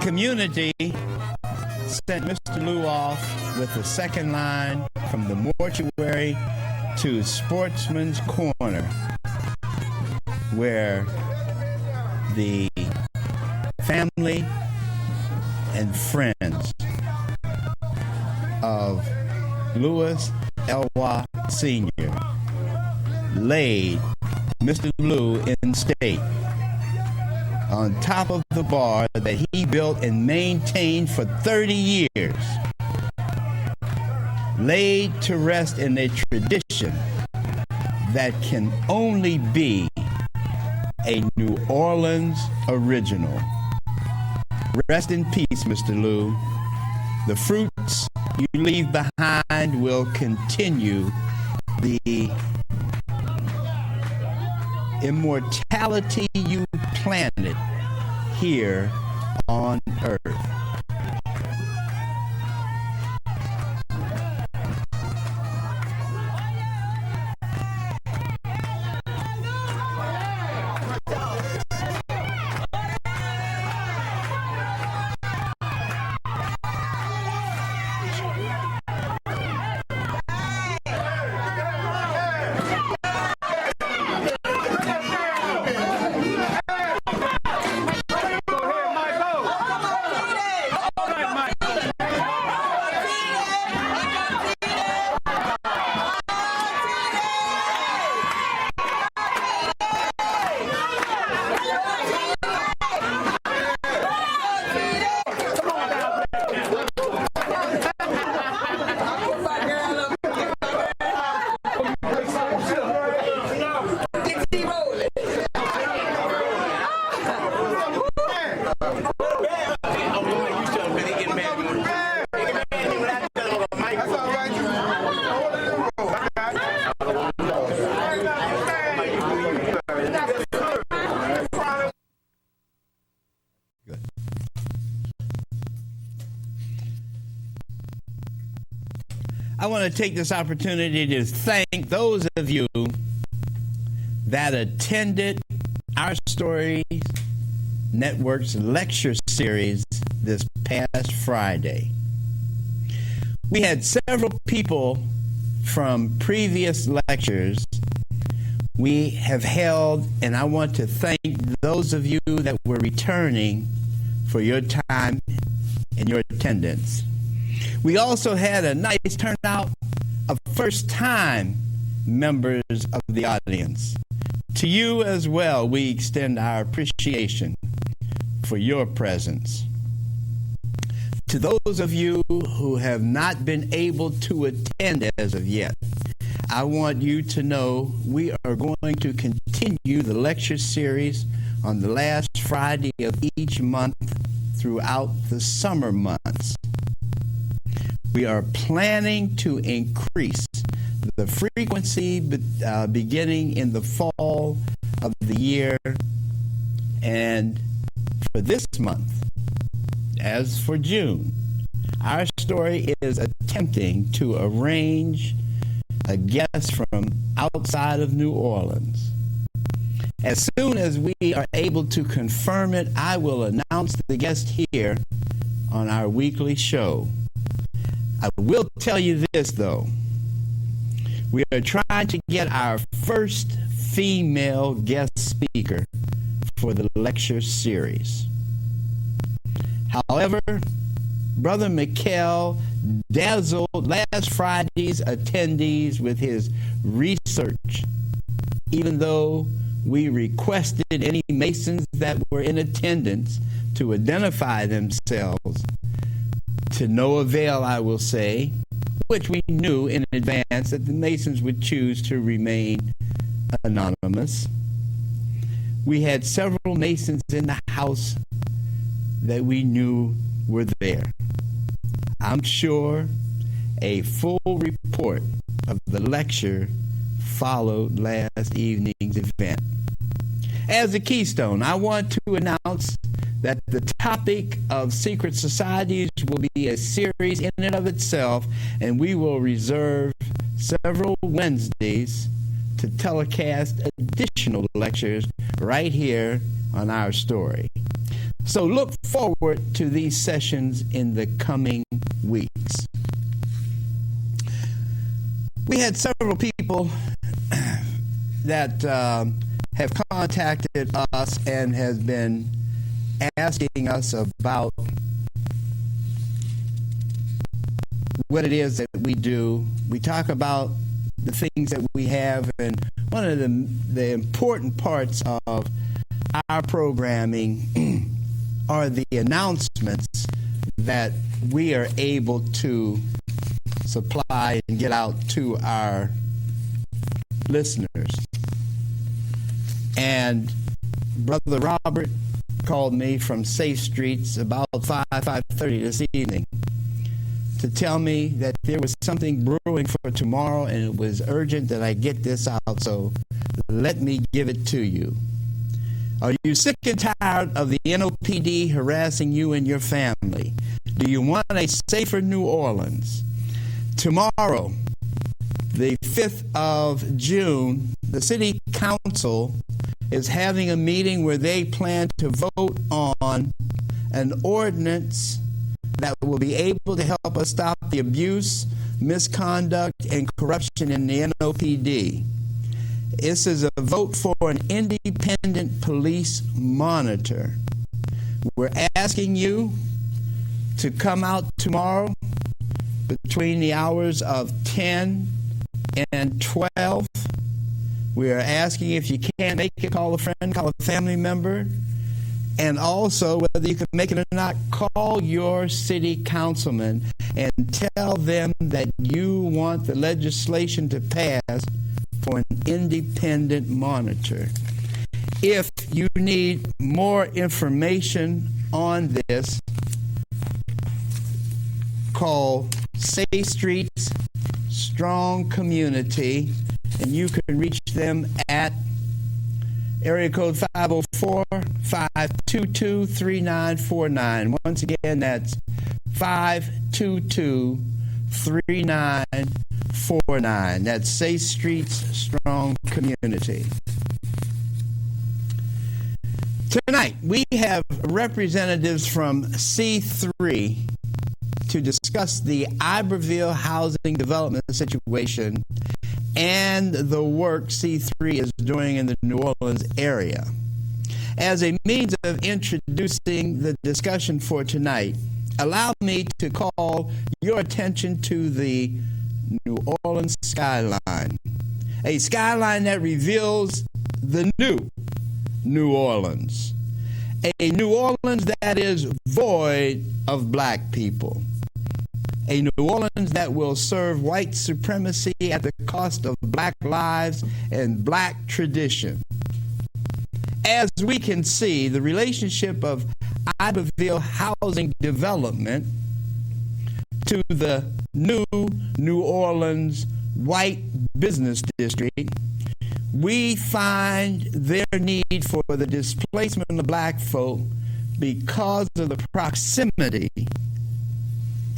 community sent Mr. Lou off with the second line from the mortuary to Sportsman's Corner, where the family and friends of Louis Elloie Sr. laid Mr. Lou in state on top of the bar that he built and maintained for 30 years, laid to rest in a tradition that can only be a New Orleans original. Rest in peace, Mr. Lou. The fruits you leave behind will continue the immortality you planted here on earth. I want to take this opportunity to thank those of you that attended our Story Network's lecture series this past Friday. We had several people from previous lectures we have held, and I want to thank those of you that were returning for your time and your attendance. We also had a nice turnout of first-time members of the audience. To you as well, we extend our appreciation for your presence. To those of you who have not been able to attend as of yet, I want you to know we are going to continue the lecture series on the last Friday of each month throughout the summer months. We are planning to increase the frequency beginning in the fall of the year. And for this month, as for June, our story is attempting to arrange a guest from outside of New Orleans. As soon as we are able to confirm it, I will announce the guest here on our weekly show. I will tell you this, though. We are trying to get our first female guest speaker for the lecture series. However, Brother Mikkel dazzled last Friday's attendees with his research, even though we requested any Masons that were in attendance to identify themselves. To no avail, I will say, which we knew in advance that the Masons would choose to remain anonymous. We had several Masons in the house that we knew were there. I'm sure a full report of the lecture followed last evening's event. As a keystone, I want to announce that the topic of secret societies will be a series in and of itself, and we will reserve several Wednesdays to telecast additional lectures right here on our story. So look forward to these sessions in the coming weeks. We had several people that have contacted us and has been asking us about what it is that we do. We talk about the things that we have, and one of the important parts of our programming are the announcements that we are able to supply and get out to our listeners. And Brother Robert called me from Safe Streets about 5:30 this evening to tell me that there was something brewing for tomorrow, and it was urgent that I get this out, so let me give it to you. Are you sick and tired of the NOPD harassing you and your family? Do you want a safer New Orleans? Tomorrow, the 5th of June, the City Council is having a meeting where they plan to vote on an ordinance that will be able to help us stop the abuse, misconduct, and corruption in the NOPD. This is a vote for an independent police monitor. We're asking you to come out tomorrow between the hours of 10 and 12. We are asking, if you can't make it, call a friend, call a family member. And also, whether you can make it or not, call your city councilman and tell them that you want the legislation to pass for an independent monitor. If you need more information on this, call Safe Streets Strong Community, and you can reach them at area code 504-522-3949. Once again, that's 522-3949. That's Safe Streets Strong Community. Tonight, we have representatives from C3 to discuss the Iberville housing development situation and the work C3 is doing in the New Orleans area. As a means of introducing the discussion for tonight, allow me to call your attention to the New Orleans skyline, a skyline that reveals the new New Orleans, a New Orleans that is void of black people, a New Orleans that will serve white supremacy at the cost of black lives and black tradition. As we can see, the relationship of Iberville housing development to the new New Orleans white business district, we find their need for the displacement of black folk because of the proximity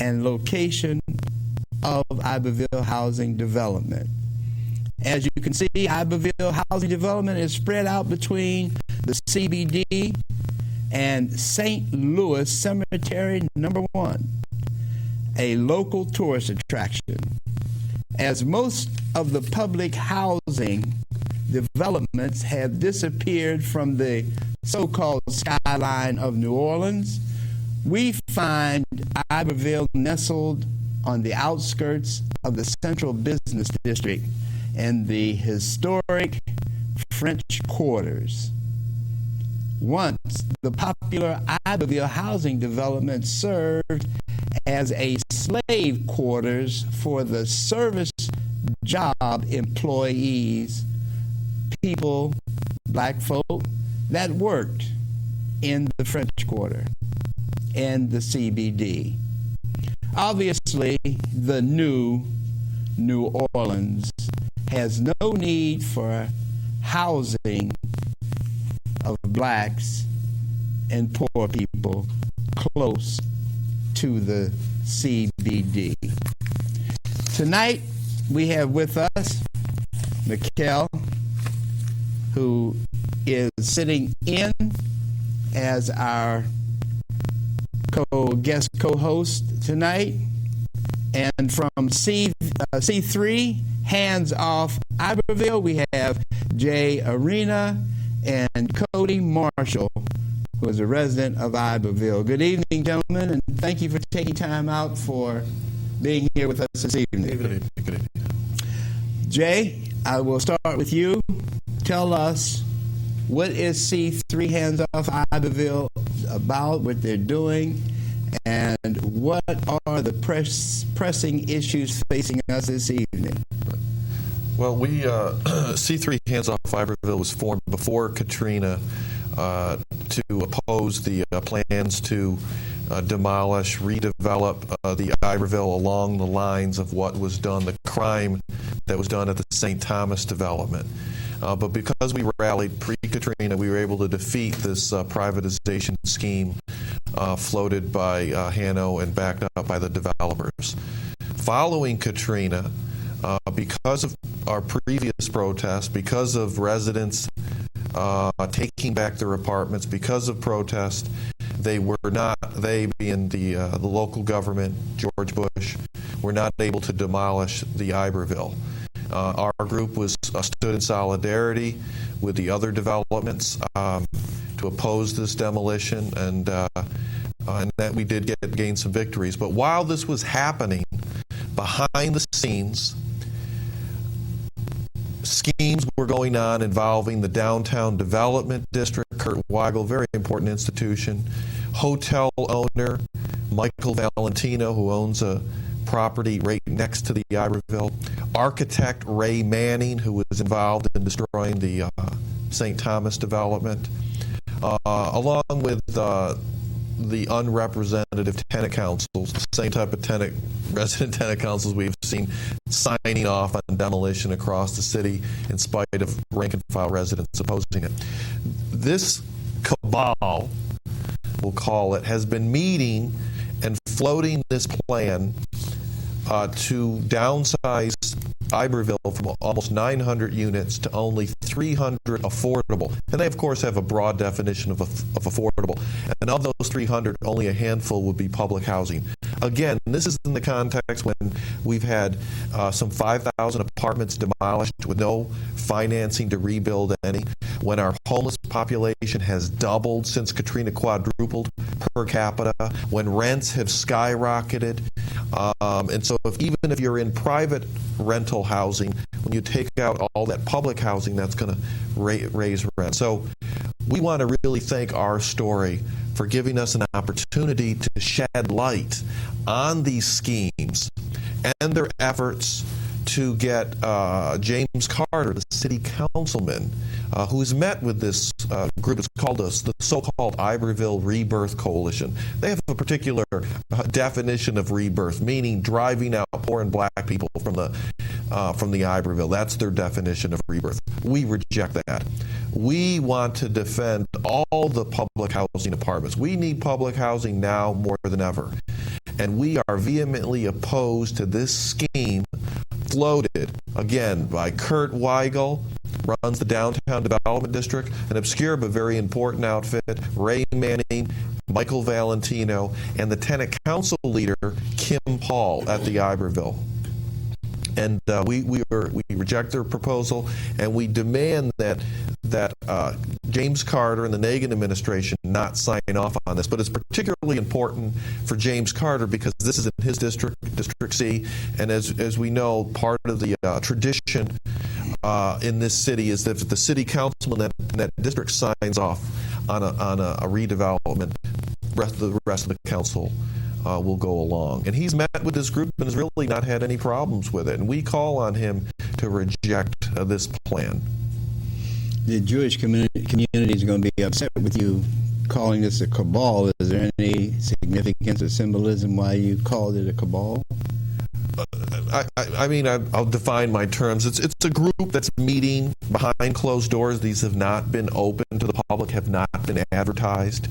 and location of Iberville housing development. As you can see, Iberville housing development is spread out between the CBD and St. Louis Cemetery number 1, a local tourist attraction. As most of the public housing developments have disappeared from the so-called skyline of New Orleans, we find Iberville nestled on the outskirts of the central business district and the historic French Quarters. Once, the popular Iberville housing development served as a slave quarters for the service job employees, people, black folk, that worked in the French Quarter and the CBD. Obviously, the new New Orleans has no need for housing of blacks and poor people close to the CBD. Tonight, we have with us Mikkel, who is sitting in as our guest co-host tonight. And from C3, Hands Off Iberville, we have Jay Arena and Cody Marshall, who is a resident of Iberville. Good evening, gentlemen, and thank you for taking time out for being here with us this evening. Good evening. Jay, I will start with you. Tell us, what is C3 Hands Off Iberville about, what they're doing, and what are the pressing issues facing us this evening? Well, C3 Hands Off Iberville was formed before Katrina to oppose the plans to demolish, redevelop the Iberville along the lines of what was done, the crime that was done at the St. Thomas development. But because we rallied pre-Katrina, we were able to defeat this privatization scheme floated by Hanno and backed up by the developers. Following Katrina, because of our previous protests, because of residents taking back their apartments, because of protest, they being the local government, George Bush, were not able to demolish the Iberville. Our group stood in solidarity with the other developments to oppose this demolition, and that we did gain some victories. But while this was happening, behind the scenes, schemes were going on involving the downtown development district, Kurt Weigel, very important institution, hotel owner Michael Valentino, who owns a property right next to the Iberville, architect Ray Manning, who was involved in destroying the St. Thomas development, along with the unrepresentative tenant councils, the same type of resident tenant councils we've seen signing off on demolition across the city in spite of rank-and-file residents opposing it. This cabal, we'll call it, has been meeting and floating this plan to downsize Iberville from almost 900 units to only 300 affordable. And they, of course, have a broad definition of affordable. And of those 300, only a handful would be public housing. Again, this is in the context when we've had some 5,000 apartments demolished with no financing to rebuild any, when our homeless population has doubled since Katrina, quadrupled per capita, when rents have skyrocketed. And so even if you're in private rental housing, when you take out all that public housing, that's going to raise rent. So we want to really thank our story for giving us an opportunity to shed light on these schemes and their efforts to get James Carter, the city councilman, who has met with this group. It's called the so-called Iberville Rebirth Coalition. They have a particular definition of rebirth, meaning driving out poor and black people from the Iberville. That's their definition of rebirth. We reject that. We want to defend all the public housing apartments. We need public housing now more than ever. And we are vehemently opposed to this scheme floated, again, by Kurt Weigel, runs the Downtown Development District, an obscure but very important outfit, Ray Manning, Michael Valentino, and the tenant council leader, Kim Paul, at the Iberville. And we reject their proposal, and we demand that James Carter and the Nagin administration not sign off on this. But it's particularly important for James Carter because this is in his district, District C, and as we know, part of the tradition in this city is that if the city councilman in that district signs off on a redevelopment, the rest of the council will go along. And he's met with this group and has really not had any problems with it. And we call on him to reject this plan. The Jewish community is going to be upset with you calling this a cabal. Is there any significance or symbolism why you called it a cabal? I'll define my terms. It's a group that's meeting behind closed doors. These have not been open to the public, have not been advertised.